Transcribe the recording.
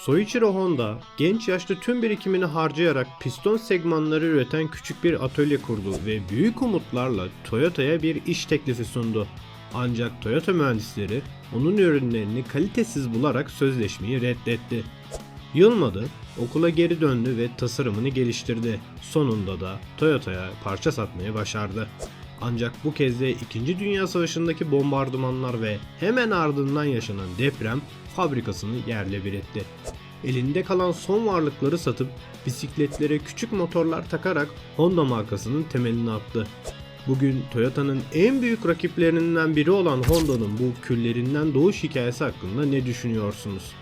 Soichiro Honda, genç yaşta tüm birikimini harcayarak piston segmanları üreten küçük bir atölye kurdu ve büyük umutlarla Toyota'ya bir iş teklifi sundu. Ancak Toyota mühendisleri onun ürünlerini kalitesiz bularak sözleşmeyi reddetti. Yılmadı, okula geri döndü ve tasarımını geliştirdi. Sonunda da Toyota'ya parça satmayı başardı. Ancak bu kez de 2. Dünya Savaşı'ndaki bombardımanlar ve hemen ardından yaşanan deprem fabrikasını yerle bir etti. Elinde kalan son varlıkları satıp bisikletlere küçük motorlar takarak Honda markasının temelini attı. Bugün Toyota'nın en büyük rakiplerinden biri olan Honda'nın bu küllerinden doğuş hikayesi hakkında ne düşünüyorsunuz?